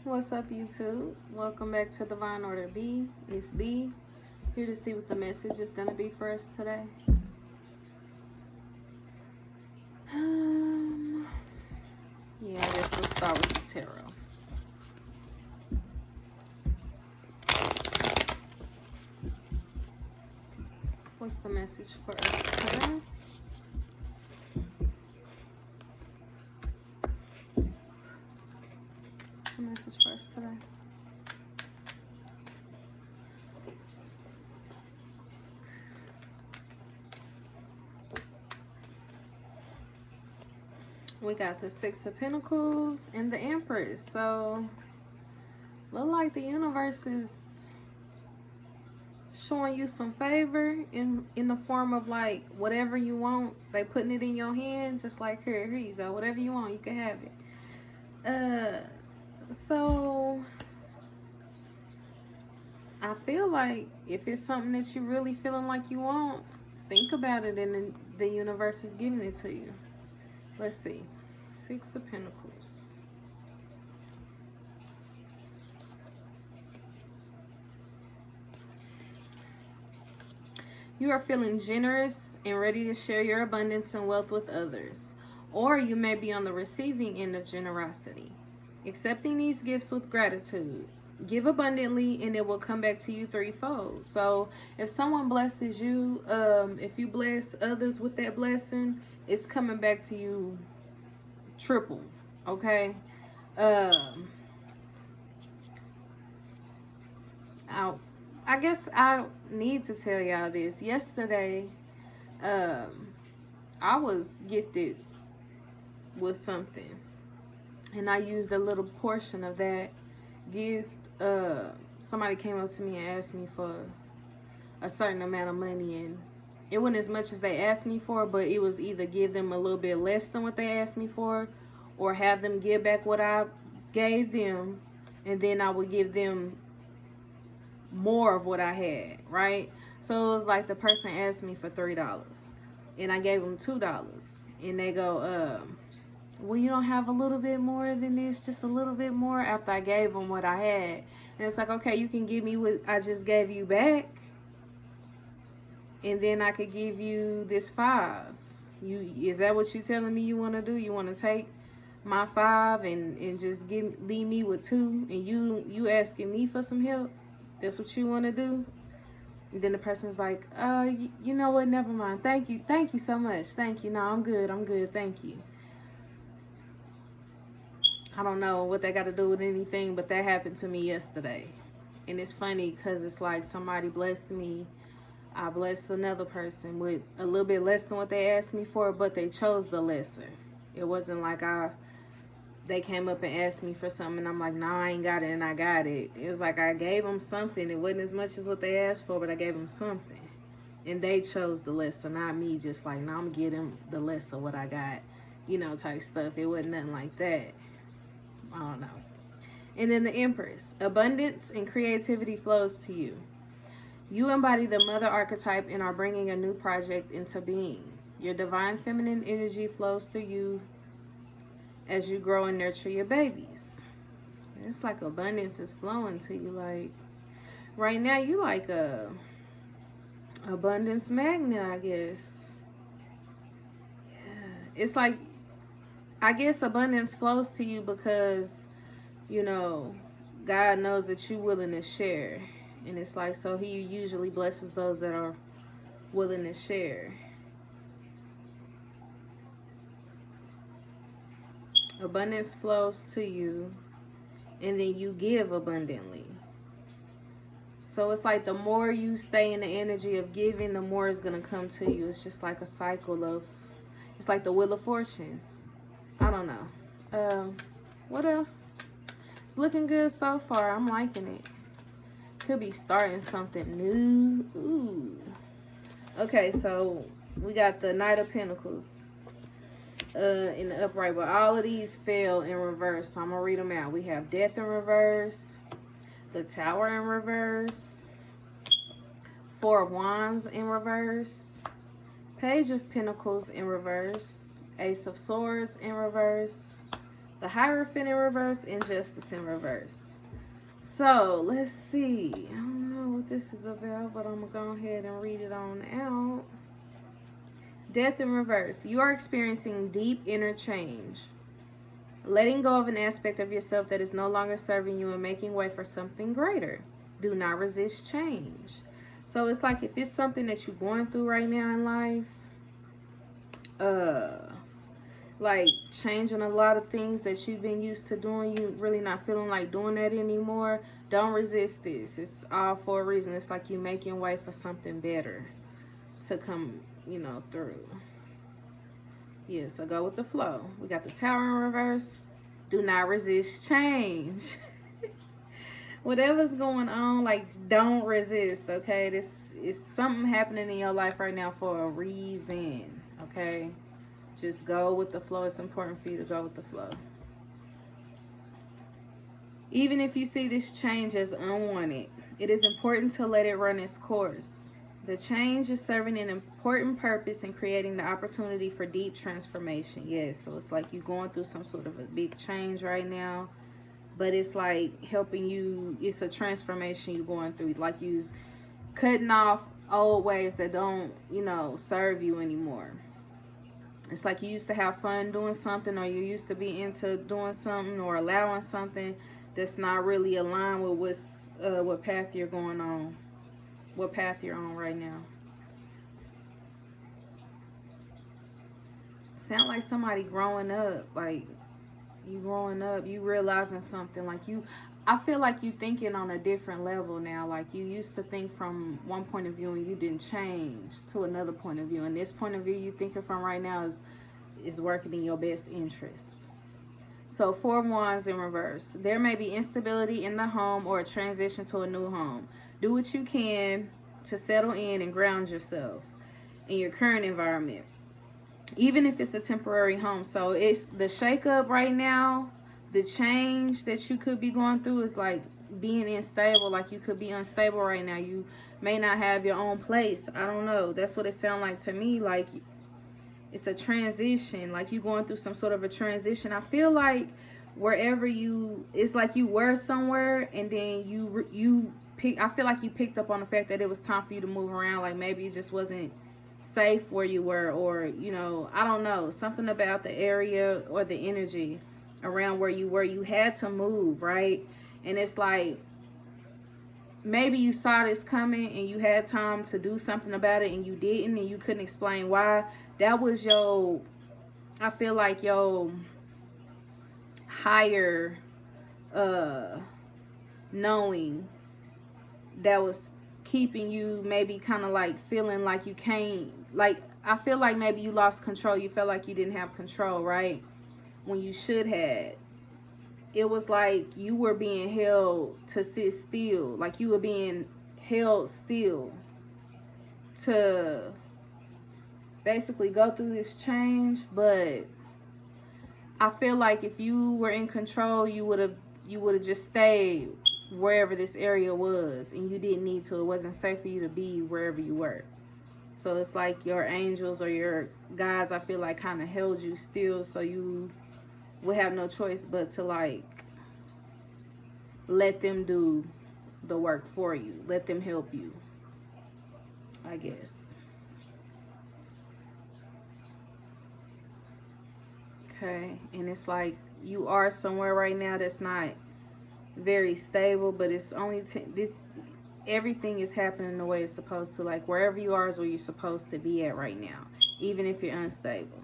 What's up, YouTube? Welcome back to Divine Order B. It's B. Here to see what the message is going to be for us today. Yeah, I guess we'll start with the tarot. What's the message for us today? What's the message for us today? We got the Six of Pentacles and the Empress. So, look like the universe is showing you some favor in the form of like whatever you want. They putting it in your hand, just like here you go. Whatever you want, you can have it. So I feel like if it's something that you really feeling like you want, think about it, and the universe is giving it to you. Let's see. Six of Pentacles. You are feeling generous and ready to share your abundance and wealth with others. Or you may be on the receiving end of generosity. Accepting these gifts with gratitude. Give abundantly and it will come back to you threefold. So if someone blesses you, if you bless others with that blessing, it's coming back to you triple. Okay? I guess I need to tell y'all this. Yesterday, I was gifted with something, and I used a little portion of that gift. Somebody came up to me and asked me for a certain amount of money, and it wasn't as much as they asked me for, but it was either give them a little bit less than what they asked me for, or have them give back what I gave them, and then I would give them more of what I had, right? So it was like the person asked me for $3 and I gave them $2, and they go, well, you don't have a little bit more than this, just a little bit more, after I gave them what I had. And it's like, okay, you can give me what I just gave you back, and then I could give you this 5. Is that what you telling me you want to do? You want to take my 5 and just leave me with 2, and you asking me for some help? That's what you want to do? And then the person's like, you know what, never mind, thank you so much, thank you, no, I'm good, thank you. I don't know what they got to do with anything, but that happened to me yesterday. And it's funny because it's like somebody blessed me, I blessed another person with a little bit less than what they asked me for, but they chose the lesser. It wasn't like they came up and asked me for something and I'm like, no, I ain't got it, and I got it. It was like I gave them something. It wasn't as much as what they asked for, but I gave them something. And they chose the lesser, not me just like, no, I'm getting the lesser what I got, type stuff. It wasn't nothing like that. I don't know. And then the Empress. Abundance and creativity flows to you. You embody the mother archetype and are bringing a new project into being. Your divine feminine energy flows through you as you grow and nurture your babies. It's like abundance is flowing to you. Like right now, you like a abundance magnet, I guess. Yeah, it's like, I guess abundance flows to you because God knows that you're willing to share, and it's like, so He usually blesses those that are willing to share. Abundance flows to you, and then you give abundantly. So it's like the more you stay in the energy of giving, the more it's going to come to you. It's just like a cycle of, it's like the Wheel of Fortune. I don't know. What else? It's looking good so far. I'm liking it. Could be starting something new. Ooh. Okay, so we got the Knight of Pentacles in the upright, but all of these fell in reverse, so I'm gonna read them out. We have Death in reverse, the Tower in reverse, Four of Wands in reverse, Page of Pentacles in reverse, Ace of Swords in reverse, The Hierophant in reverse, Injustice in reverse. So, let's see. I don't know what this is about, but I'm going to go ahead and read it on out. Death in reverse. You are experiencing deep inner change. Letting go of an aspect of yourself that is no longer serving you and making way for something greater. Do not resist change. So it's like if it's something that you're going through right now in life, like changing a lot of things that you've been used to doing, you really not feeling like doing that anymore, don't resist this. It's all for a reason. It's like you making way for something better to come, through. Yeah, so go with the flow. We got the Tower in reverse. Do not resist change. Whatever's going on, like, don't resist, okay? This is something happening in your life right now for a reason, okay? Just go with the flow. It's important for you to go with the flow. Even if you see this change as unwanted, it is important to let it run its course. The change is serving an important purpose in creating the opportunity for deep transformation. Yes, so it's like you're going through some sort of a big change right now, but it's like helping you. It's a transformation you're going through. Like you're cutting off old ways that don't, serve you anymore. It's like you used to have fun doing something, or you used to be into doing something or allowing something that's not really aligned with what path you're going on. What path you're on right now. Sound like somebody growing up, like you growing up, you realizing something, like you, I feel like you thinking on a different level now. Like you used to think from one point of view and you didn't change to another point of view, and this point of view you thinking from right now is working in your best interest. So 4 of Wands in reverse. There may be instability in the home or a transition to a new home. Do what you can to settle in and ground yourself in your current environment, even if it's a temporary home. So it's the shakeup right now. The change that you could be going through is like being unstable. Like you could be unstable right now. You may not have your own place. I don't know. That's what it sounds like to me. Like it's a transition. Like you going through some sort of a transition. I feel like wherever you, it's like you were somewhere and then you pick. I feel like you picked up on the fact that it was time for you to move around. Like maybe it just wasn't safe where you were, or I don't know, something about the area or the energy around where you were. You had to move, right? And it's like maybe you saw this coming and you had time to do something about it and you didn't, and you couldn't explain why. That was your, I feel like your higher knowing that was keeping you maybe kind of like feeling like you can't, like I feel like maybe you lost control. You felt like you didn't have control, right? When you should have. It was like you were being held to sit still. Like you were being held still to basically go through this change. But I feel like if you were in control, you would have just stayed wherever this area was, and you didn't need to. It wasn't safe for you to be wherever you were. So it's like your angels or your guides, I feel like, kind of held you still, so you would have no choice but to like let them do the work for you. Let them help you, I guess. Okay, and it's like you are somewhere right now that's not very stable, but it's only this. Everything is happening the way it's supposed to. Like wherever you are is where you're supposed to be at right now, even if you're unstable.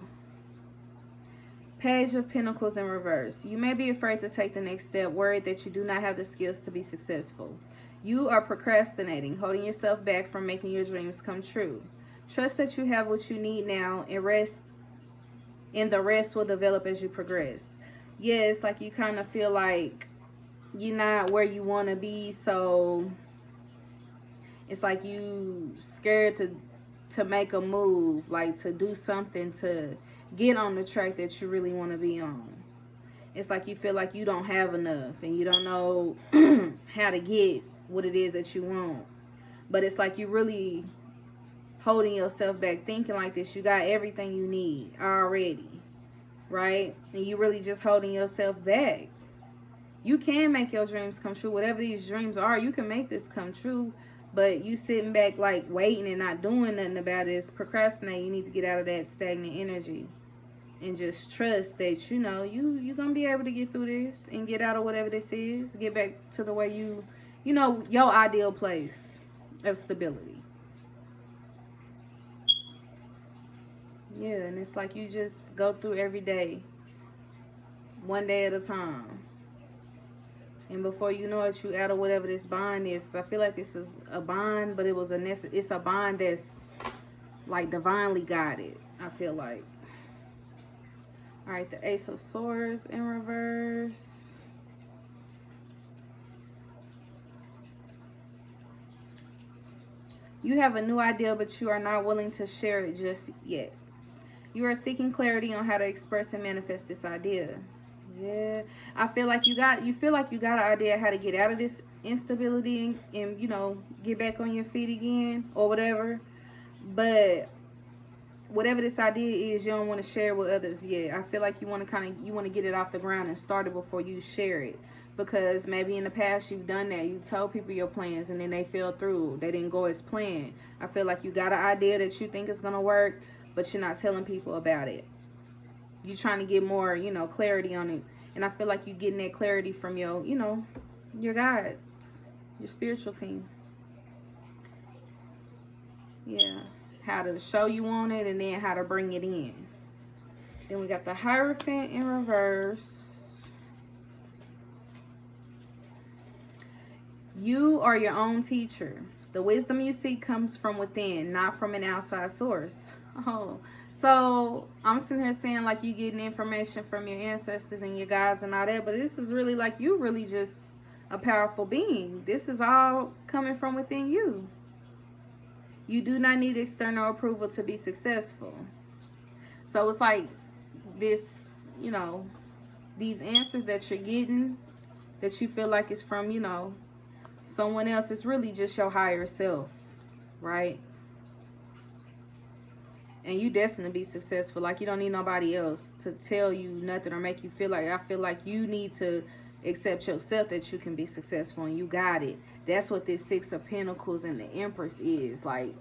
Page of Pentacles in reverse. You may be afraid to take the next step, worried that you do not have the skills to be successful. You are procrastinating, holding yourself back from making your dreams come true. Trust that you have what you need now, and the rest will develop as you progress. Yeah, it's like you kind of feel like you're not where you want to be, so it's like you scared to make a move, like to do something to get on the track that you really want to be on. It's like you feel like you don't have enough and you don't know how to get what it is that you want. But it's like you really holding yourself back, thinking like this. You got everything you need already. right? And you really just holding yourself back. You can make your dreams come true. Whatever these dreams are, you can make this come true. But you sitting back like waiting and not doing nothing about it is procrastinating. You need to get out of that stagnant energy and just trust that you're gonna be able to get through this and get out of whatever this is. Get back to the way your ideal place of stability. Yeah, and it's like you just go through every day, one day at a time. And before you know it, you out of whatever this bond is. I feel like this is a bond, but it's a bond that's like divinely guided, I feel like. All right, the Ace of Swords in reverse. You have a new idea, but you are not willing to share it just yet. You are seeking clarity on how to express and manifest this idea. Yeah, I feel like you feel like you got an idea how to get out of this instability and get back on your feet again or whatever. But whatever this idea is, you don't want to share with others yet. I feel like you want to get it off the ground and start it before you share it, because maybe in the past you've done that. You told people your plans and then they fell through. They didn't go as planned. I feel like you got an idea that you think is gonna work, but you're not telling people about it. You're trying to get more, clarity on it, and I feel like you're getting that clarity from your guides, your spiritual team. Yeah. How to show you on it and then how to bring it in. Then we got the Hierophant in reverse. You are your own teacher. The wisdom you seek comes from within, not from an outside source. Oh, so I'm sitting here saying like you getting information from your ancestors and your guides and all that, but this is really like you really just a powerful being. This is all coming from within you. You do not need external approval to be successful. So it's like this, these answers that you're getting that you feel like it's from, someone else. It's really just your higher self, right? And you destined to be successful. Like you don't need nobody else to tell you nothing or make you feel like. I feel like you need to accept yourself that you can be successful and you got it. That's what this Six of Pentacles and the Empress is. Like,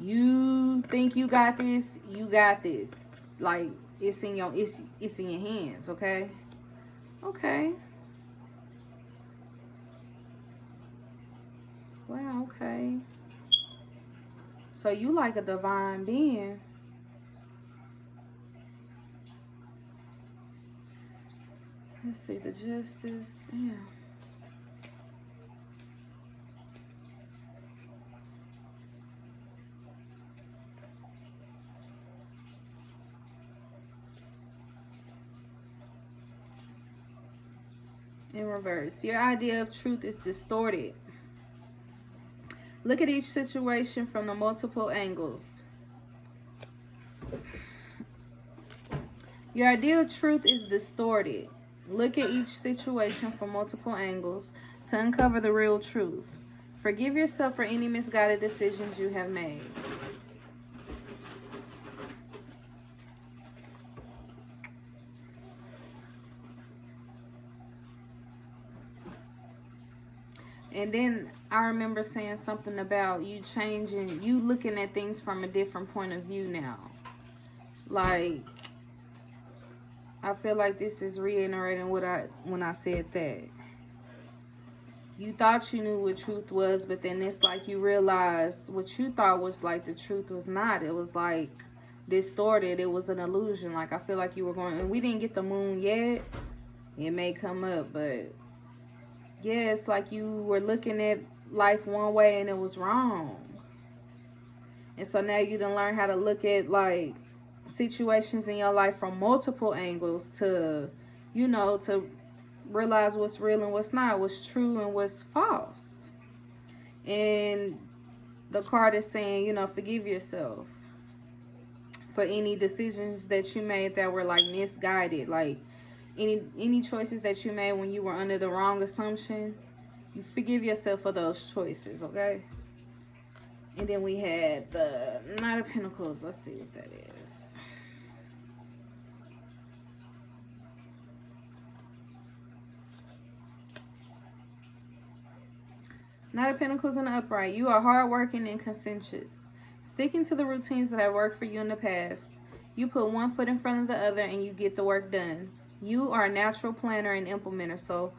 you think you got this, you got this. Like, it's in your hands, okay? Okay. Wow, okay. So you like a divine being. Let's see, the Justice. Yeah. In reverse. Your idea of truth is distorted. Look at each situation from the multiple angles. Your idea of truth is distorted. Look at each situation from multiple angles to uncover the real truth. Forgive yourself for any misguided decisions you have made. And then I remember saying something about you changing, you looking at things from a different point of view now. Like, I feel like this is reiterating when I said that. You thought you knew what truth was, but then it's like you realize what you thought was like the truth was not. It was like distorted. It was an illusion. Like, I feel like you were going, and we didn't get the moon yet. It may come up, but yeah, it's like you were looking at life one way and it was wrong. And so now you done learn how to look at like situations in your life from multiple angles to, to realize what's real and what's not, what's true and what's false. And the card is saying, forgive yourself for any decisions that you made that were like misguided, like any choices that you made when you were under the wrong assumption. You forgive yourself for those choices, okay? And then we had the Knight of Pentacles. Let's see what that is. Knight of Pentacles in the upright. You are hardworking and conscientious, sticking to the routines that have worked for you in the past. You put one foot in front of the other and you get the work done. You are a natural planner and implementer. So,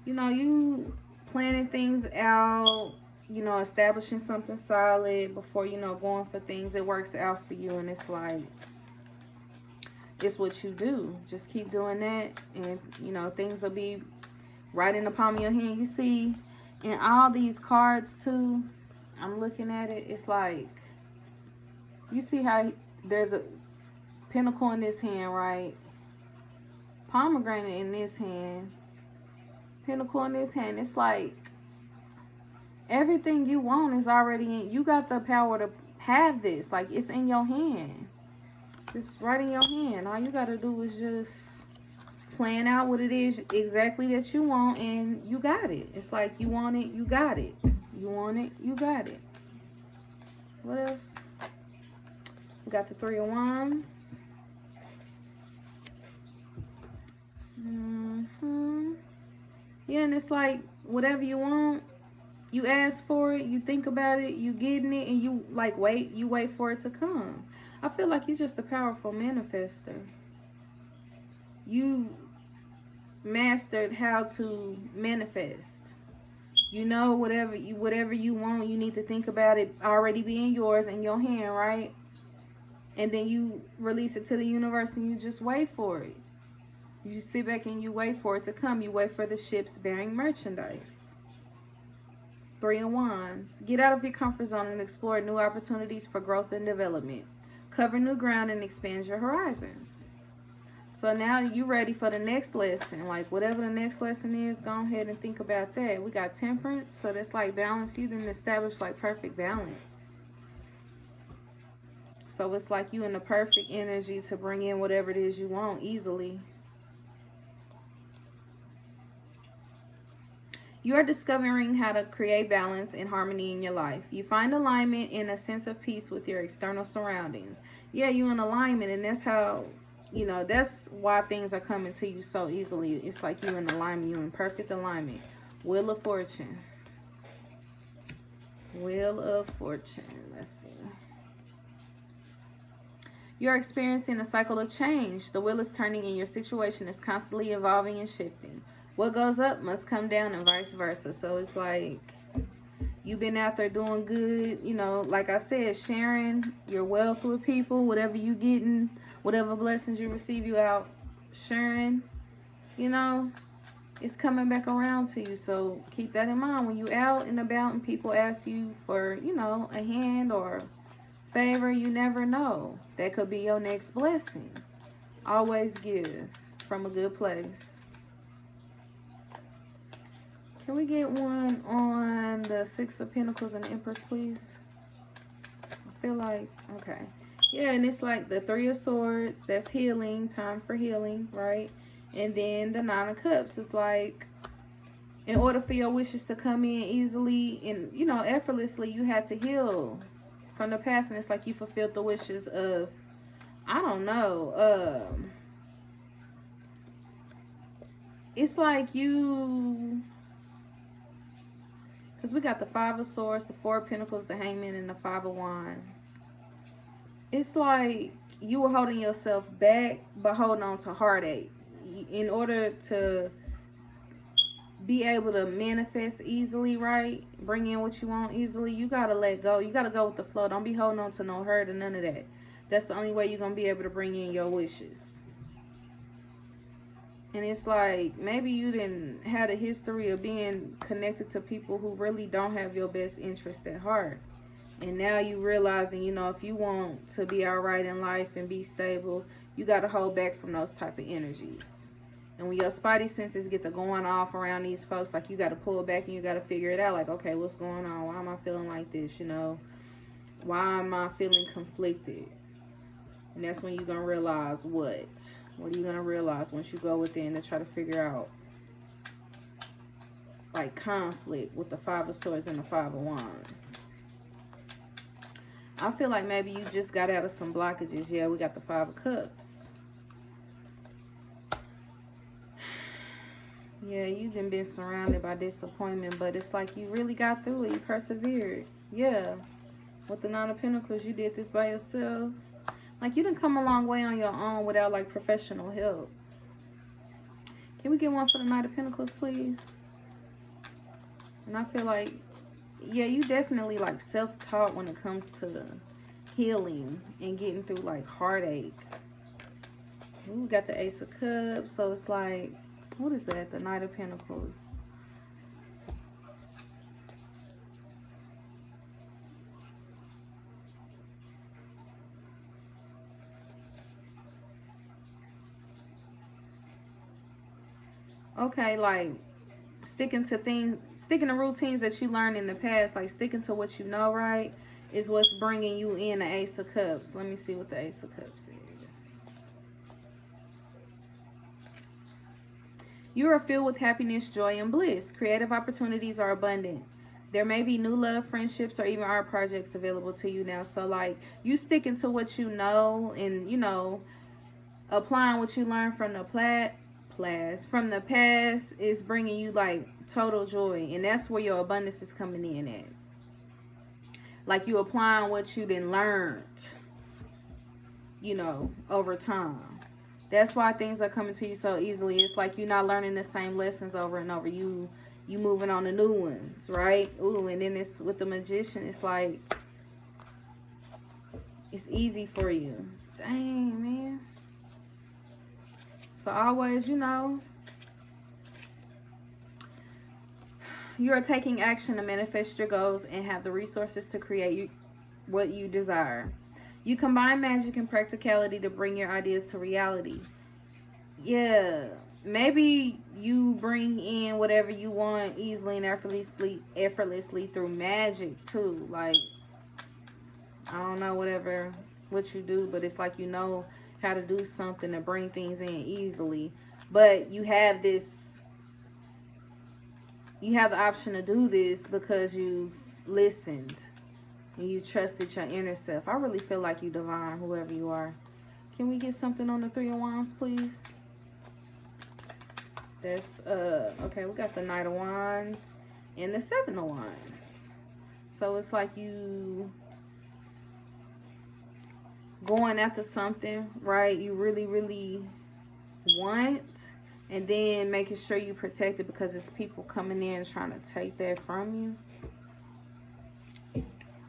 you planning things out, establishing something solid before, going for things. It works out for you, and it's like, it's what you do. Just keep doing that, and, things will be right in the palm of your hand. You see, in all these cards, too, I'm looking at it, it's like, you see how there's a pentacle in this hand, right? Pomegranate in this hand. Pentacle in this hand. It's like everything you want is already in. You got the power to have this. Like, it's in your hand. It's right in your hand. All you got to do is just plan out what it is exactly that you want, and you got it. It's like, you want it, you got it. You want it, you got it. What else? We got the Three of Wands. Yeah, and it's like, whatever you want, you ask for it, you think about it, you getting it, and you wait for it to come. I feel like you're just a powerful manifester. You mastered how to manifest. Whatever you want, you need to think about it already being yours in your hand, right? And then you release it to the universe and you just wait for it. You sit back and you wait for it to come. You wait for the ships bearing merchandise. Three of Wands. Get out of your comfort zone and explore new opportunities for growth and development. Cover new ground and expand your horizons. So now you're ready for the next lesson. Like, whatever the next lesson is, go ahead and think about that. We got Temperance. So that's like balance. You didn't establish like perfect balance. So it's like you in the perfect energy to bring in whatever it is you want easily. You are discovering how to create balance and harmony in your life. You find alignment and a sense of peace with your external surroundings. Yeah, you're in alignment, and that's how, that's why things are coming to you so easily. It's like you're in alignment. You're in perfect alignment. Wheel of Fortune. Wheel of Fortune. Let's see. You're experiencing a cycle of change. The wheel is turning and your situation is constantly evolving and shifting. What goes up must come down and vice versa. So it's like you've been out there doing good, like I said, sharing your wealth with people, whatever you getting, whatever blessings you receive, you out sharing, it's coming back around to you. So keep that in mind when you out and about and people ask you for, a hand or favor. You never know. That could be your next blessing. Always give from a good place. Can we get one on the Six of Pentacles and the Empress, please? I feel like, okay. Yeah, and it's like the Three of Swords. That's healing, time for healing, right? And then the Nine of Cups. It's like, in order for your wishes to come in easily and, effortlessly, you had to heal from the past. And it's like you fulfilled the wishes of, I don't know, it's like you... Because we got the Five of Swords, the Four of Pentacles, the Hangman, and the Five of Wands. It's like you were holding yourself back, but holding on to heartache. In order to be able to manifest easily, right? Bring in what you want easily, you got to let go. You got to go with the flow. Don't be holding on to no hurt or none of that. That's the only way you're going to be able to bring in your wishes. And it's like, maybe you didn't have a history of being connected to people who really don't have your best interest at heart. And now you realizing, if you want to be all right in life and be stable, you got to hold back from those type of energies. And when your spidey senses get to going off around these folks, like, you got to pull back and you got to figure it out. Like, okay, what's going on? Why am I feeling like this? Why am I feeling conflicted? And that's when you're going to realize what? What are you going to realize once you go within to try to figure out, like, conflict with the Five of Swords and the Five of Wands? I feel like maybe you just got out of some blockages. Yeah, we got the Five of Cups. Yeah, you done been surrounded by disappointment, but it's like you really got through it. You persevered. Yeah. With the Nine of Pentacles, you did this by yourself. Like, you didn't come a long way on your own without, like, professional help. Can we get one for the Knight of Pentacles, please? And I feel like, yeah, you definitely, like, self-taught when it comes to healing and getting through, like, heartache. Ooh, we got the Ace of Cups. So it's like, what is that? The Knight of Pentacles. Okay, like, sticking to things, sticking to routines that you learned in the past, like sticking to what you know, right, is what's bringing you in the Ace of Cups. Let me see what the Ace of Cups is. You are filled with happiness, joy, and bliss. Creative opportunities are abundant. There may be new love, friendships, or even art projects available to you now. So, like, you sticking to what you know and, you know, applying what you learned from the past is bringing you, like, total joy. And that's where your abundance is coming in at. Like, you applying what you then learned, you know, over time. That's why things are coming to you so easily. It's like you're not learning the same lessons over and over. You moving on to new ones, right? Ooh, and then it's with the Magician, it's like it's easy for you. Dang, man. So always, you know, you are taking action to manifest your goals and have the resources to create what you desire. You combine magic and practicality to bring your ideas to reality. Yeah, maybe you bring in whatever you want easily and effortlessly through magic too. Like, I don't know what you do, but it's like you know how to do something to bring things in easily. But you have the option to do this because you've listened and you trusted your inner self. I really feel like you divine, whoever you are. Can we get something on the Three of Wands, please? That's okay, we got the Knight of Wands and the Seven of Wands. So it's like you going after something, right? You really want, and then making sure you protect it because it's people coming in trying to take that from you.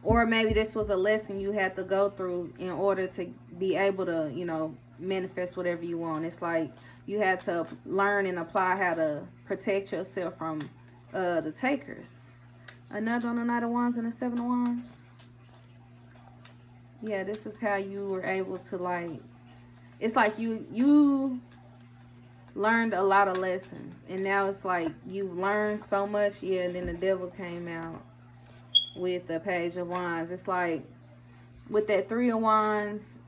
Or maybe this was a lesson you had to go through in order to be able to, you know, manifest whatever you want. It's like you had to learn and apply how to protect yourself from the takers. Another on the Knight of Wands and the Seven of Wands. Yeah, this is how you were able to, like, it's like you learned a lot of lessons, and now it's like you've learned so much. Yeah, and then the devil came out with the Page of Wands. It's like with that Three of Wands,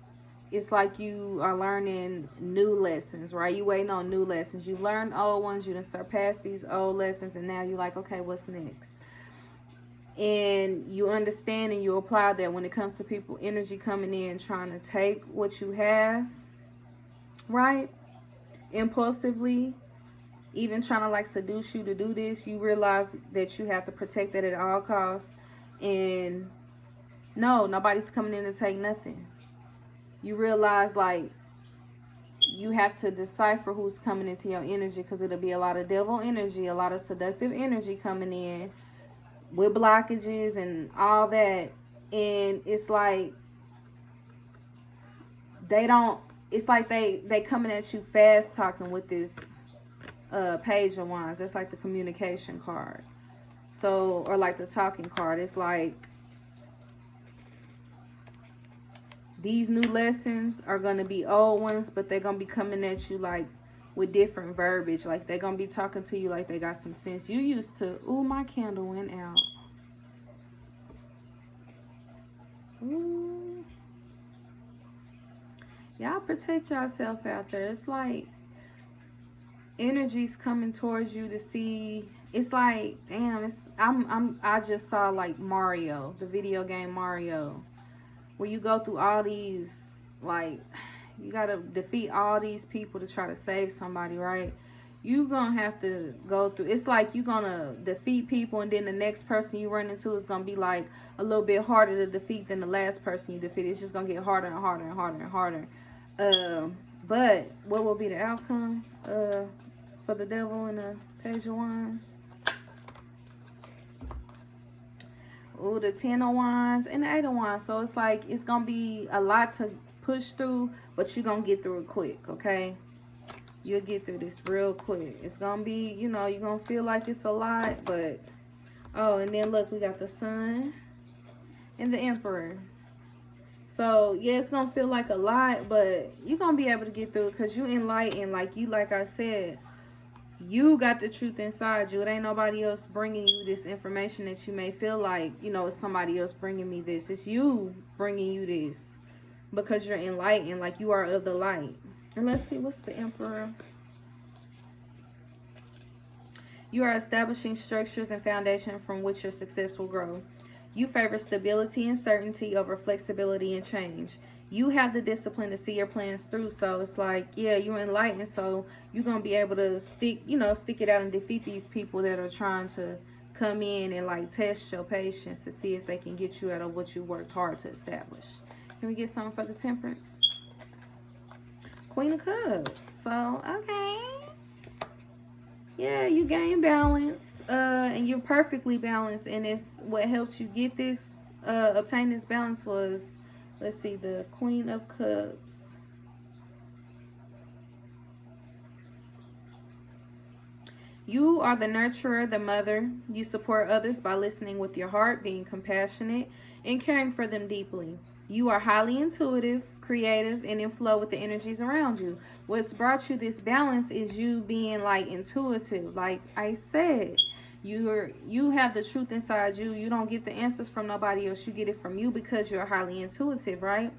it's like you are learning new lessons, right? You waiting on new lessons. You learned old ones, you done surpassed these old lessons, and now you're like, okay, what's next? And you understand and you apply that when it comes to people, energy coming in trying to take what you have, right? Impulsively, even trying to, like, seduce you to do this. You realize that you have to protect that at all costs. And no, nobody's coming in to take nothing. You realize, like, you have to decipher who's coming into your energy, because it'll be a lot of devil energy, a lot of seductive energy coming in with blockages and all that. And it's like they don't, it's like they coming at you fast talking with this Page of Wands. That's like the communication card. So, or like the talking card. It's like these new lessons are going to be old ones, but they're going to be coming at you like with different verbiage. Like they're going to be talking to you like they got some sense. You used to, ooh, my candle went out. Ooh. Y'all protect yourself out there. It's like energy's coming towards you to see. It's like, damn, I just saw like Mario, the video game Mario, where you go through all these, like, you gotta defeat all these people to try to save somebody, right? You gonna have to go through, it's like you gonna defeat people, and then the next person you run into is gonna be like a little bit harder to defeat than the last person you defeated. It's just gonna get harder and harder and harder and harder. But what will be the outcome for the devil and the page of wands? Ooh, the 10 of wands and the 8 of wands. So it's like it's gonna be a lot to push through, but you're gonna get through it quick. Okay, you'll get through this real quick. It's gonna be, you know, you're gonna feel like it's a lot, but oh, and then look, we got the sun and the emperor. So yeah, it's gonna feel like a lot, but you're gonna be able to get through it because you enlightened. Like you, like I said, you got the truth inside you. It ain't nobody else bringing you this information that you may feel like, you know, it's somebody else bringing me this. It's you bringing you this because you're enlightened, like you are of the light. And let's see, what's the emperor? You are establishing structures and foundation from which your success will grow. You favor stability and certainty over flexibility and change. You have the discipline to see your plans through. So it's like, yeah, you're enlightened. So you're going to be able to stick, you know, stick it out and defeat these people that are trying to come in and like test your patience to see if they can get you out of what you worked hard to establish. Can we get something for the temperance? Queen of Cups. So, okay. Yeah, you gain balance, and you're perfectly balanced, and it's what helped you get this, obtain this balance was, let's see, the Queen of Cups. You are the nurturer, the mother. You support others by listening with your heart, being compassionate, and caring for them deeply. You are highly intuitive, creative, and in flow with the energies around you. What's brought you this balance is you being like intuitive. Like I said, you have the truth inside you. You don't get the answers from nobody else. You get it from you because you're highly intuitive, right?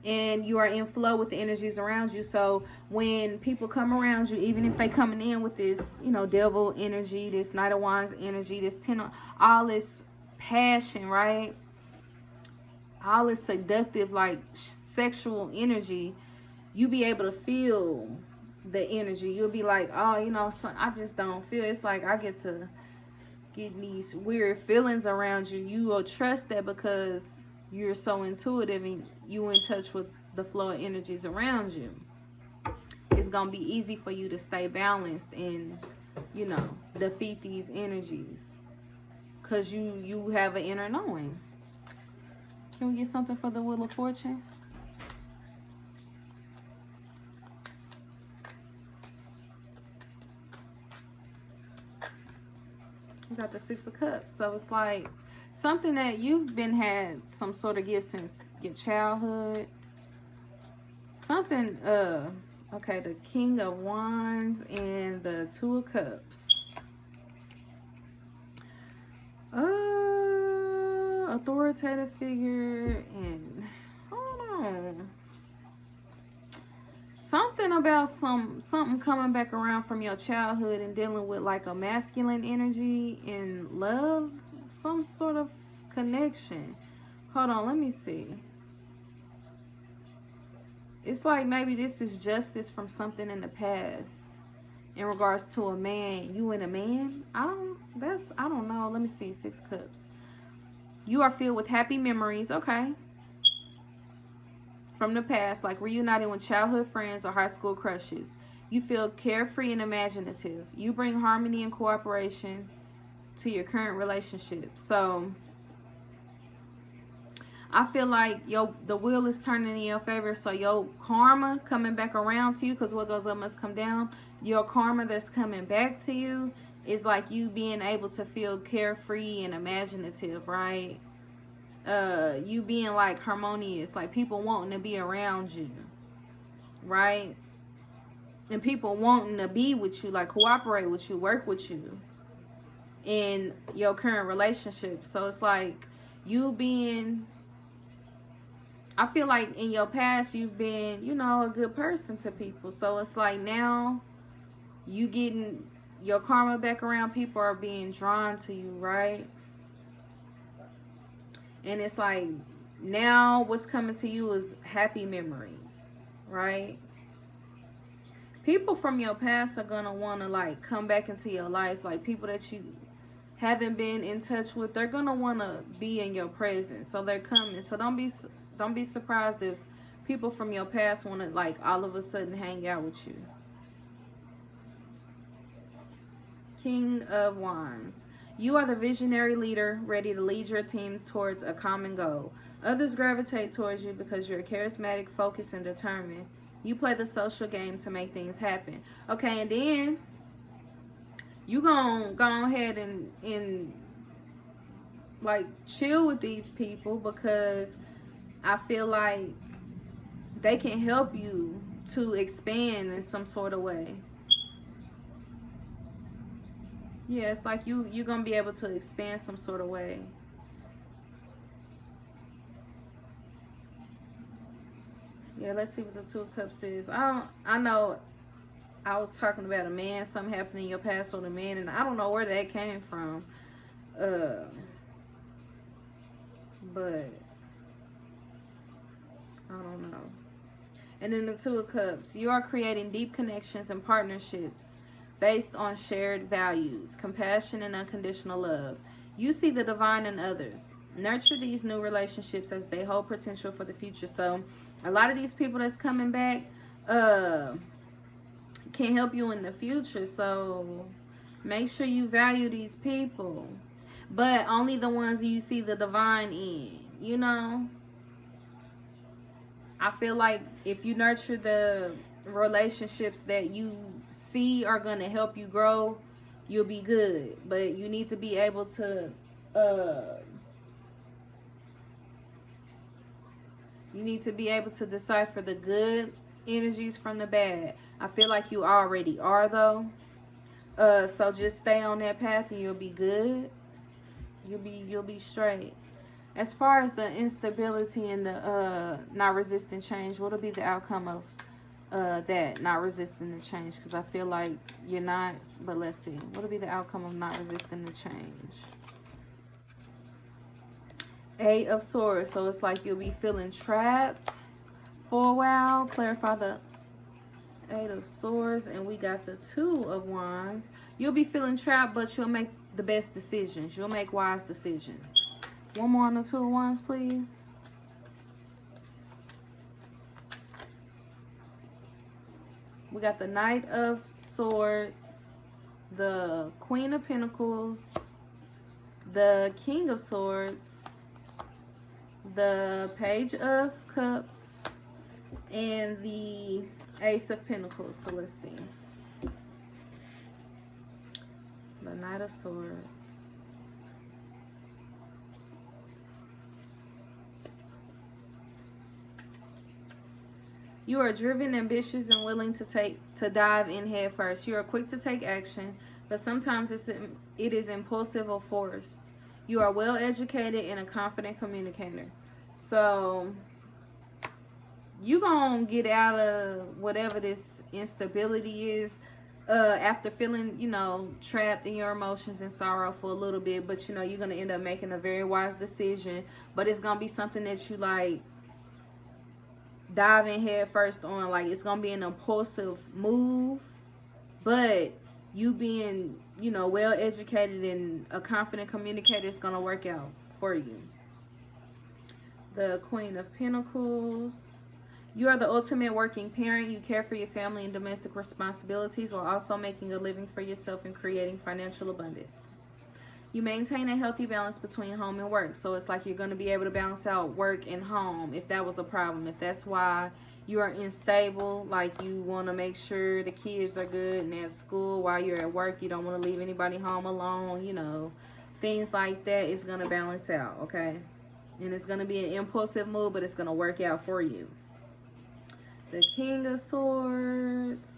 And you are in flow with the energies around you. So when people come around you, even if they coming in with this, you know, devil energy, this Knight of Wands energy, this all this passion, right? All this seductive, like sexual energy, you be able to feel the energy. You'll be like, oh, you know, I just don't feel. It's like I get to get these weird feelings around you. You will trust that because you're so intuitive and you in touch with the flow of energies around you. It's gonna be easy for you to stay balanced and, you know, defeat these energies because you have an inner knowing. Can we get something for the Wheel of Fortune? We got the Six of Cups. So it's like something that you've been had some sort of gift since your childhood. Something, okay, the King of Wands and the Two of Cups. Authoritative figure and I don't know. Something about something coming back around from your childhood and dealing with like a masculine energy and love, some sort of connection. Hold on, let me see. It's like maybe this is justice from something in the past in regards to a man. You and a man? I don't know. Let me see. Six Cups. You are filled with happy memories. Okay. From the past, like reuniting with childhood friends or high school crushes. You feel carefree and imaginative. You bring harmony and cooperation to your current relationship. So I feel like the wheel is turning in your favor. So your karma coming back around to you, because what goes up must come down. Your karma that's coming back to you is like you being able to feel carefree and imaginative, right? You being like harmonious, like people wanting to be around you, right? And people wanting to be with you, like cooperate with you, work with you in your current relationship. So it's like you being, I feel like in your past you've been, you know, a good person to people. So it's like now you getting your karma back around. People are being drawn to you, right? And it's like now what's coming to you is happy memories, right? People from your past are gonna want to like come back into your life. Like people that you haven't been in touch with, they're gonna want to be in your presence, so they're coming. So don't be surprised if people from your past want to like all of a sudden hang out with you. King of Wands. You are the visionary leader, ready to lead your team towards a common goal. Others gravitate towards you because you're charismatic, focused, and determined. You play the social game to make things happen. Okay, and then you gonna go ahead and like chill with these people, because I feel like they can help you to expand in some sort of way. Yeah, it's like you're gonna be able to expand some sort of way. Yeah, let's see what the Two of Cups is. I know I was talking about a man, something happened in your past with a man, and I don't know where that came from. Uh, but I don't know. And then the Two of Cups. You are creating deep connections and partnerships based on shared values, compassion, and unconditional love. You see the divine in others. Nurture these new relationships as they hold potential for the future. So, a lot of these people that's coming back uh, can help you in the future. So, make sure you value these people, but only the ones you see the divine in. You know, I feel like if you nurture the relationships that you see are going to help you grow, you'll be good. But you need to be able to uh decipher the good energies from the bad. I feel like you already are though. So just stay on that path and you'll be good. You'll be straight. As far as the instability and the not resisting change, what'll be the outcome of that not resisting the change? Because I feel like you're not, but let's see. What'll be the outcome of not resisting the change? Eight of Swords. So it's like you'll be feeling trapped for a while. Clarify the Eight of Swords, and we got the Two of Wands. You'll be feeling trapped, but you'll make the best decisions. You'll make wise decisions. One more on the Two of Wands, please. We got the Knight of Swords, the Queen of Pentacles, the King of Swords, the Page of Cups, and the Ace of Pentacles. So let's see. The Knight of Swords. You are driven, ambitious, and willing to dive in head first. You are quick to take action, but sometimes it is impulsive or forced. You are well educated and a confident communicator. So you gonna get out of whatever this instability is after feeling, trapped in your emotions and sorrow for a little bit. But you're gonna end up making a very wise decision. But it's gonna be something that you like dive in head first on. Like it's gonna be an impulsive move, but you being well educated and a confident communicator is gonna work out for you. The Queen of Pentacles. You are the ultimate working parent. You care for your family and domestic responsibilities while also making a living for yourself and creating financial abundance. You maintain a healthy balance between home and work. So it's like you're going to be able to balance out work and home if that was a problem. If that's why you are unstable, like you want to make sure the kids are good and at school while you're at work, you don't want to leave anybody home alone, things like that is going to balance out, okay? And it's going to be an impulsive move, but it's going to work out for you. The King of Swords.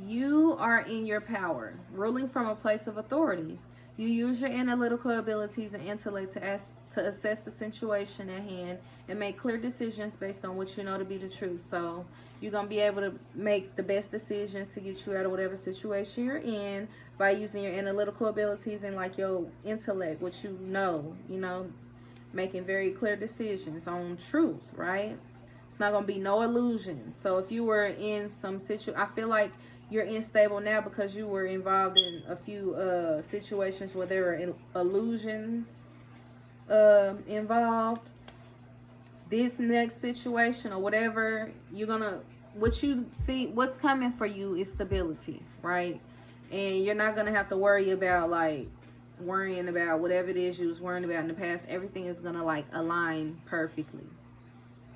You are in your power, ruling from a place of authority. You use your analytical abilities and intellect to assess the situation at hand and make clear decisions based on what you know to be the truth. So you're going to be able to make the best decisions to get you out of whatever situation you're in by using your analytical abilities and like your intellect, what you know, making very clear decisions on truth, right? It's not going to be no illusions. So if you were in some I feel like you're unstable now because you were involved in a few situations where there were illusions involved. This next situation or whatever, what you see, what's coming for you is stability, right? And you're not gonna have to worry about worrying about whatever it is you was worrying about in the past. Everything is gonna align perfectly.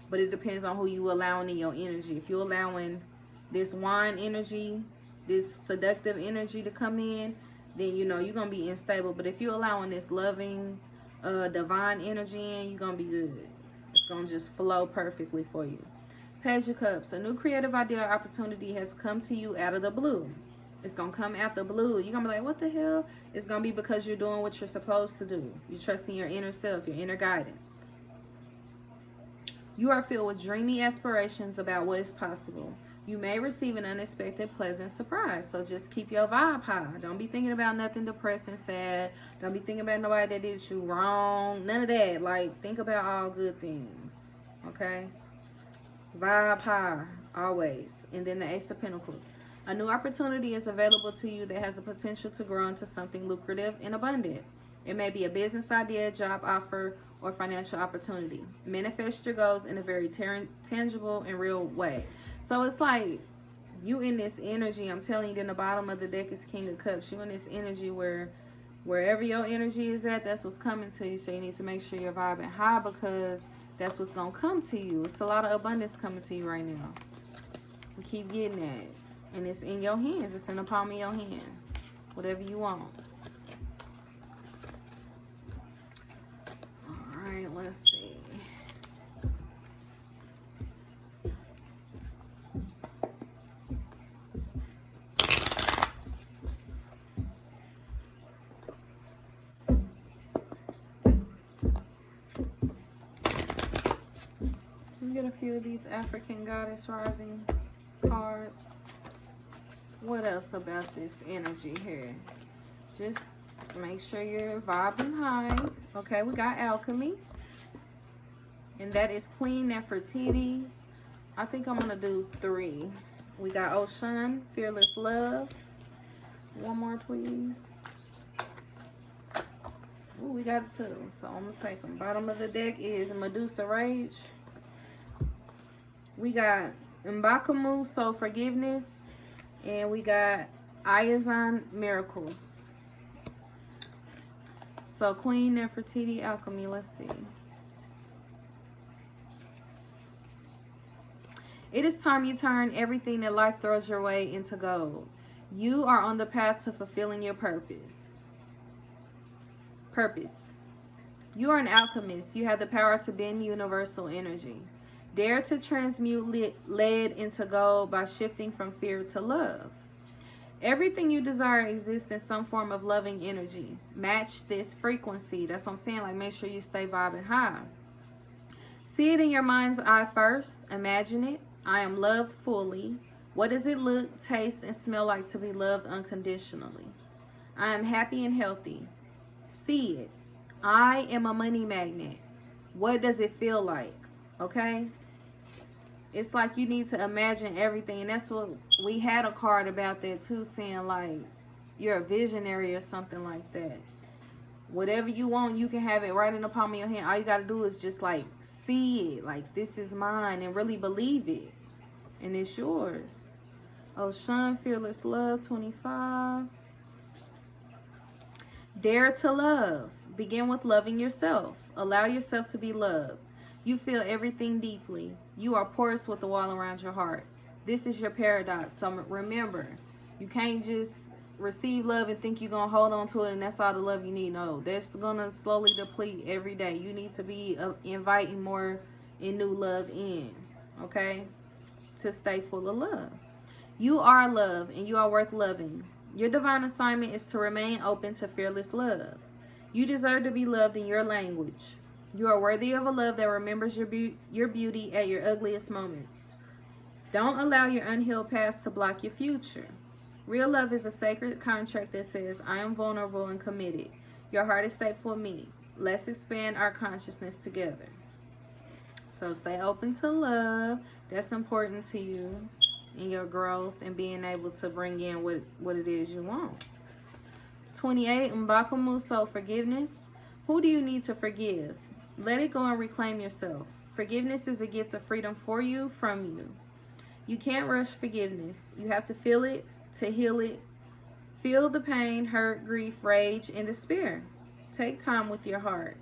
But it depends on who you allowing in your energy. If you're allowing this wine energy, this seductive energy to come in, then you're gonna be unstable. But if you're allowing this loving, divine energy in, you're gonna be good. It's gonna just flow perfectly for you. Page of Cups. A new creative idea or opportunity has come to you out of the blue. It's gonna come out the blue. You're gonna be like, what the hell? It's gonna be because you're doing what you're supposed to do. You're trusting your inner self, your inner guidance. You are filled with dreamy aspirations about what is possible. You may receive an unexpected pleasant surprise. So just keep your vibe high. Don't be thinking about nothing depressing, sad. Don't be thinking about nobody that did you wrong. None of that. Think about all good things. Okay? Vibe high, always. And then the Ace of Pentacles. A new opportunity is available to you that has the potential to grow into something lucrative and abundant. It may be a business idea, job offer, or financial opportunity. Manifest your goals in a very tangible and real way. So it's like you in this energy. I'm telling you, in the bottom of the deck is King of Cups. You in this energy where wherever your energy is at, that's what's coming to you. So you need to make sure you're vibing high because that's what's going to come to you. It's a lot of abundance coming to you right now. We keep getting that. And it's in your hands. It's in the palm of your hands. Whatever you want. Alright, let's see. Get a few of these African Goddess Rising cards. What else about this energy here? Just make sure you're vibing high. Okay, we got Alchemy. And that is Queen Nefertiti. I think I'm going to do 3. We got Ocean, Fearless Love. One more, please. Ooh, we got 2. So I'm going to take them. Bottom of the deck is Medusa Rage. We got Mbakamu, Soul Forgiveness. And we got Ayazan, Miracles. So Queen Nefertiti, Alchemy. Let's see. It is time you turn everything that life throws your way into gold. You are on the path to fulfilling your purpose. You are an alchemist. You have the power to bend universal energy. Dare to transmute lead into gold by shifting from fear to love. Everything you desire exists in some form of loving energy. Match this frequency. That's what I'm saying. Make sure you stay vibing high. See it in your mind's eye first. Imagine it. I am loved fully. What does it look, taste, and smell like to be loved unconditionally? I am happy and healthy. See it. I am a money magnet. What does it feel like? Okay? It's like you need to imagine everything. And that's what we had a card about that too, saying you're a visionary or something like that. Whatever you want, you can have it right in the palm of your hand. All you got to do is just see it. This is mine, and really believe it. And it's yours. Ocean, Fearless Love, 25. Dare to love. Begin with loving yourself. Allow yourself to be loved. You feel everything deeply. You are porous with the wall around your heart. This is your paradox. So remember, you can't just receive love and think you're going to hold on to it and that's all the love you need. No, that's going to slowly deplete every day. You need to be inviting more and new love in, okay, to stay full of love. You are love and you are worth loving. Your divine assignment is to remain open to fearless love. You deserve to be loved in your language. You are worthy of a love that remembers your beauty at your ugliest moments. Don't allow your unhealed past to block your future. Real love is a sacred contract that says, I am vulnerable and committed. Your heart is safe for me. Let's expand our consciousness together. So stay open to love. That's important to you in your growth and being able to bring in what it is you want. 28, Mbakumu, forgiveness. Who do you need to forgive? Let it go and reclaim yourself. Forgiveness is a gift of freedom for you, from you. You can't rush forgiveness. You have to feel it to heal it. Feel the pain, hurt, grief, rage, and despair. Take time with your heart.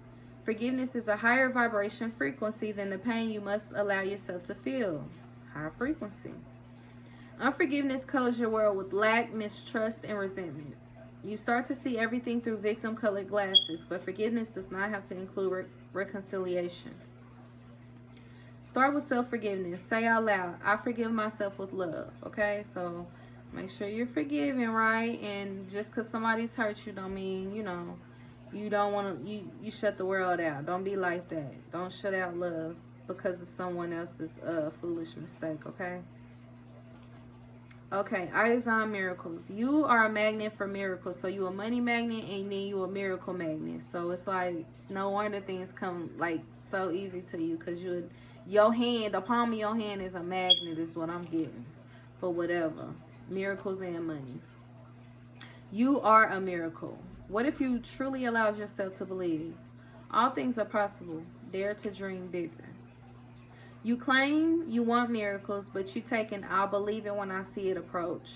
Forgiveness is a higher vibration frequency than the pain you must allow yourself to feel. High frequency. Unforgiveness colors your world with lack, mistrust, and resentment. You start to see everything through victim-colored glasses, but forgiveness does not have to include reconciliation. Start with self-forgiveness. Say out loud, I forgive myself with love. Okay, so make sure you're forgiving, right? And just because somebody's hurt you don't mean, you don't want to, you shut the world out. Don't be like that. Don't shut out love because of someone else's foolish mistake, okay? Okay, eyes on miracles. You are a magnet for miracles. So you a money magnet and then you a miracle magnet. So it's like no wonder things come like so easy to you because your hand, the palm of your hand is a magnet is what I'm getting for whatever. Miracles and money. You are a miracle. What if you truly allowed yourself to believe? All things are possible. Dare to dream bigger. You claim you want miracles, but you take an I'll believe it when I see it approach.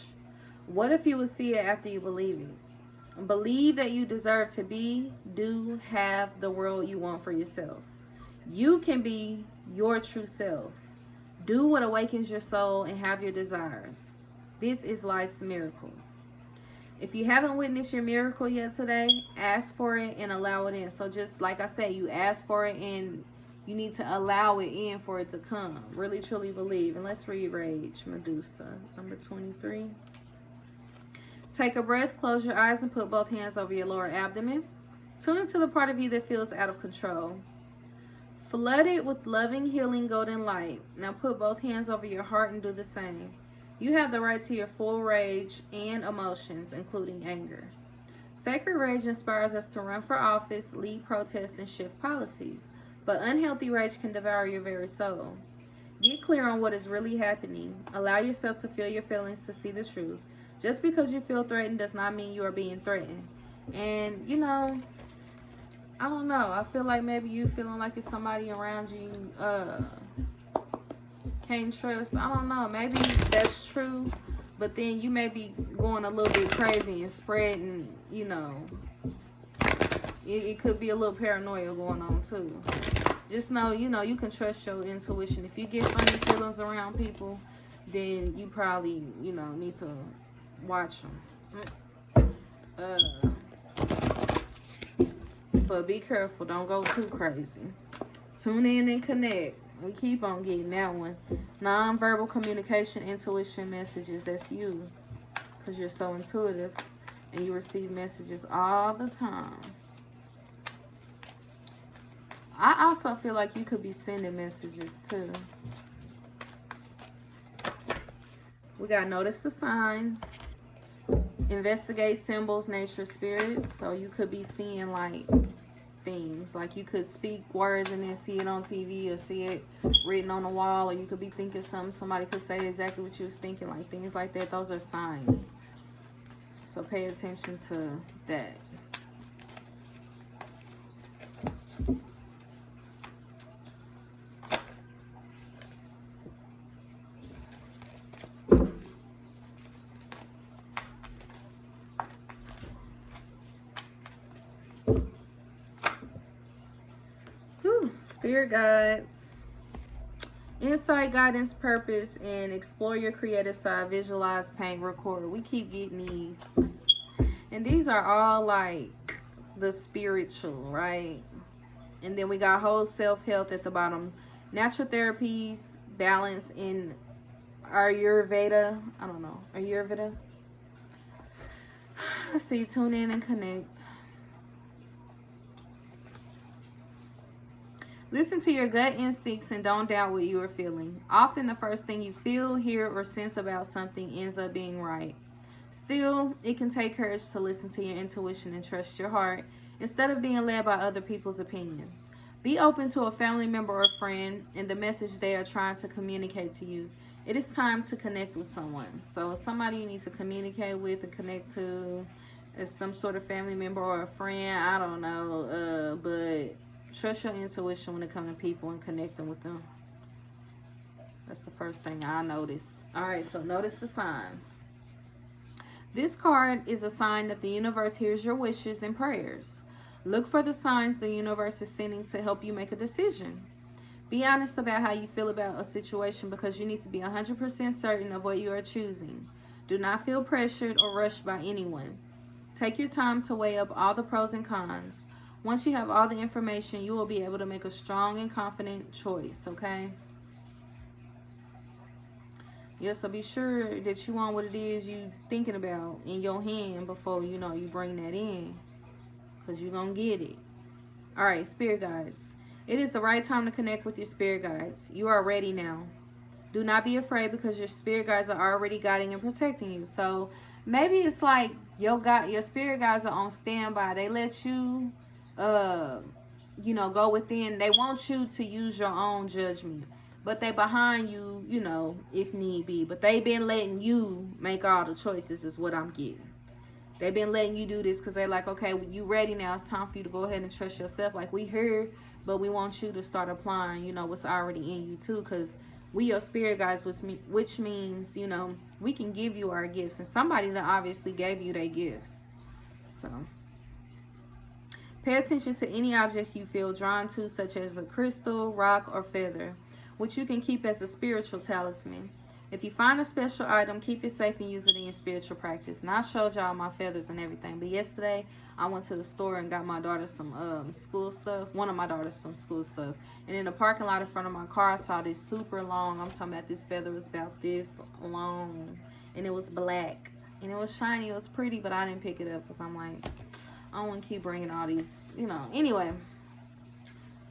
What if you would see it after you believe it? Believe that you deserve to be, do, have the world you want for yourself. You can be your true self. Do what awakens your soul and have your desires. This is life's miracle. If you haven't witnessed your miracle yet today, ask for it and allow it in. So just like I said, you ask for it and you need to allow it in for it to come. Really, truly believe. And let's read Rage, Medusa, number 23. Take a breath, close your eyes, and put both hands over your lower abdomen. Tune into the part of you that feels out of control. Flood it with loving, healing, golden light. Now put both hands over your heart and do the same. You have the right to your full rage and emotions, including anger. Sacred rage inspires us to run for office, lead protests, and shift policies. But unhealthy rage can devour your very soul. Get clear on what is really happening. Allow yourself to feel your feelings to see the truth. Just because you feel threatened does not mean you are being threatened. And, I don't know. I feel like maybe you feeling like it's somebody around you can't trust. I don't know. Maybe that's true. But then you may be going a little bit crazy and spreading, it could be a little paranoia going on too. Just know, you can trust your intuition. If you get funny feelings around people, then you probably, need to watch them. But be careful. Don't go too crazy. Tune in and connect. We keep on getting that one. Non-verbal communication, intuition messages. That's you. Because you're so intuitive. And you receive messages all the time. I also feel like you could be sending messages too. We got notice the signs. Investigate symbols, nature, spirits. So you could be seeing like things. Like you could speak words and then see it on TV or see it written on the wall. Or you could be thinking something. Somebody could say exactly what you was thinking. Like things like that. Those are signs. So pay attention to that. Spirit guides, insight, guidance, purpose, and explore your creative side. Visualize, paint, record. We keep getting these, and these are all like the spiritual, right? And then we got whole self-health at the bottom. Natural therapies, balance in Ayurveda. I don't know, Ayurveda. Let's see, tune in and connect. Listen to your gut instincts and don't doubt what you are feeling. Often the first thing you feel, hear, or sense about something ends up being right. Still, it can take courage to listen to your intuition and trust your heart instead of being led by other people's opinions. Be open to a family member or friend and the message they are trying to communicate to you. It is time to connect with someone. So somebody you need to communicate with and connect to is some sort of family member or a friend. I don't know. But trust your intuition when it comes to people and connecting with them. That's the first thing I noticed. All right, so notice the signs. This card is a sign that the universe hears your wishes and prayers. Look for the signs the universe is sending to help you make a decision. Be honest about how you feel about a situation because you need to be 100% certain of what you are choosing. Do not feel pressured or rushed by anyone. Take your time to weigh up all the pros and cons. Once you have all the information, you will be able to make a strong and confident choice, okay? Yeah, so be sure that you want what it is you thinking about in your hand before you bring that in, because you're going to get it. All right, spirit guides. It is the right time to connect with your spirit guides. You are ready now. Do not be afraid because your spirit guides are already guiding and protecting you. So maybe it's like your spirit guides are on standby. They let you uh go within. They want you to use your own judgment. But they behind you, if need be. But they've been letting you make all the choices is what I'm getting. They've been letting you do this because they're like, okay, you ready now. It's time for you to go ahead and trust yourself. Like, we heard, but we want you to start applying, what's already in you, too. Because we your spirit guides, which means, we can give you our gifts. And somebody that obviously gave you their gifts. So, pay attention to any object you feel drawn to, such as a crystal, rock, or feather, which you can keep as a spiritual talisman. If you find a special item, keep it safe and use it in your spiritual practice. Now, I showed y'all my feathers and everything, but yesterday I went to the store and got my daughter some school stuff. One of my daughters some school stuff. And in the parking lot in front of my car, I saw this super long. I'm talking about this feather was about this long, and it was black, and it was shiny. It was pretty, but I didn't pick it up because I'm like, I don't want to keep bringing all these, Anyway,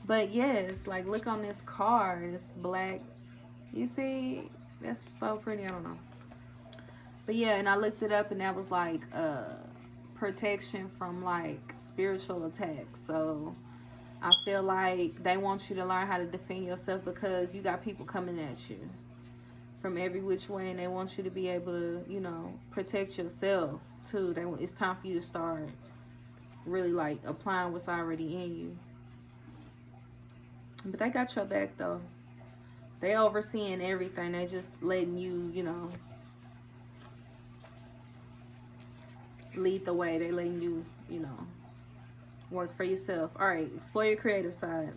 but yes, like look on this card. It's black. You see, that's so pretty. I don't know. But yeah, and I looked it up, and that was like protection from like spiritual attacks. So I feel like they want you to learn how to defend yourself because you got people coming at you from every which way, and they want you to be able to, protect yourself too. It's time for you to start really like applying what's already in you. But they got your back though. They overseeing everything. They just letting you, lead the way. They letting you, work for yourself. All right, explore your creative side.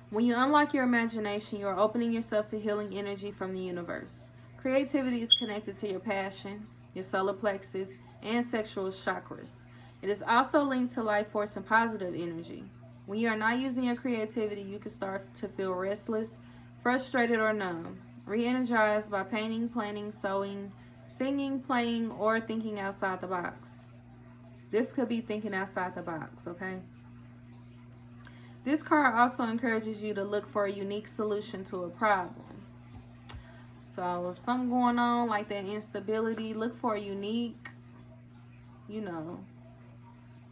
When you unlock your imagination, you are opening yourself to healing energy from the universe. Creativity is connected to your passion, your solar plexus, and sexual chakras. It is also linked to life force and positive energy. When you are not using your creativity, you can start to feel restless, frustrated, or numb. Re-energized by painting, planning, sewing, singing, playing, or thinking outside the box. This could be thinking outside the box, okay? This card also encourages you to look for a unique solution to a problem. So, something going on like that instability, look for a unique,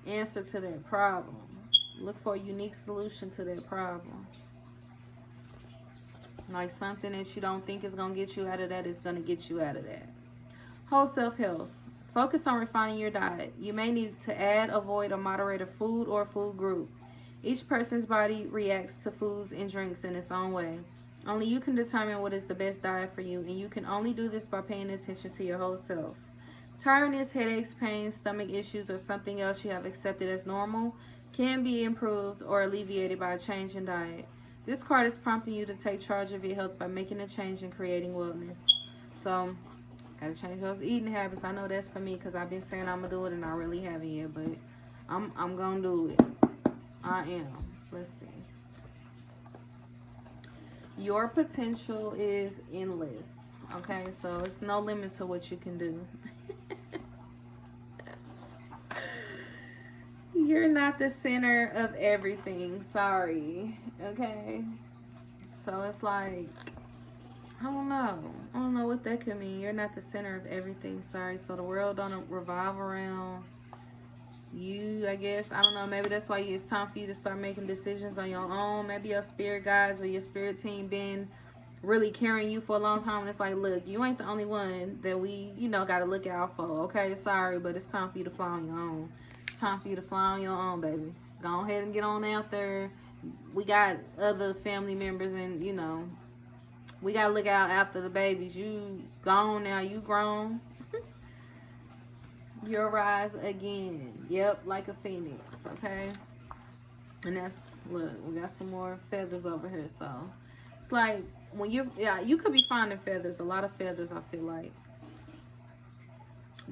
answer to that problem. Look for a unique solution to that problem. Like something that you don't think is going to get you out of that is going to get you out of that. Whole self-health. Focus on refining your diet. You may need to add, avoid, or moderate a food or food group. Each person's body reacts to foods and drinks in its own way. Only you can determine what is the best diet for you, and you can only do this by paying attention to your whole self. Tiredness, headaches, pain, stomach issues, or something else you have accepted as normal can be improved or alleviated by a change in diet. This card is prompting you to take charge of your health by making a change and creating wellness. So, gotta change those eating habits. I know that's for me because I've been saying I'm gonna do it and I really haven't yet, but I'm gonna do it. I am. Let's see. Your potential is endless. Okay, so it's no limit to what you can do. You're not the center of everything. Sorry. Okay. So it's like, I don't know. I don't know what that could mean. You're not the center of everything. Sorry. So the world don't revolve around You, I guess, I don't know, maybe that's why it's time for you to start making decisions on your own. Maybe your spirit guides or your spirit team been really carrying you for a long time, and it's like, look, you ain't the only one that we, got to look out for. Okay, sorry, but it's time for you to fly on your own. It's time for you to fly on your own, baby. Go ahead and get on out there. We got other family members, and we gotta look out after the babies. You gone now, you grown. You'll rise again. Yep, like a phoenix. Okay. And that's, look, we got some more feathers over here. So it's like when you could be finding feathers, a lot of feathers. I feel like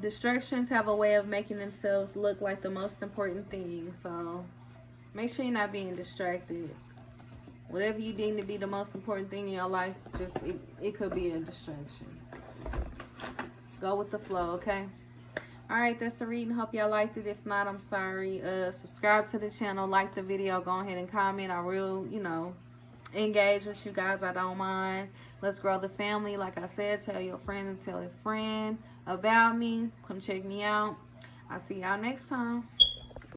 distractions have a way of making themselves look like the most important thing. So make sure you're not being distracted. Whatever you deem to be the most important thing in your life, just it could be a distraction. Just go with the flow, okay? All right, that's the reading. Hope y'all liked it. If not, I'm sorry. Subscribe to the channel, like the video, go ahead and comment. I will, engage with you guys. I don't mind. Let's grow the family. Like I said, tell your friend and tell a friend about me. Come check me out. I'll see y'all next time.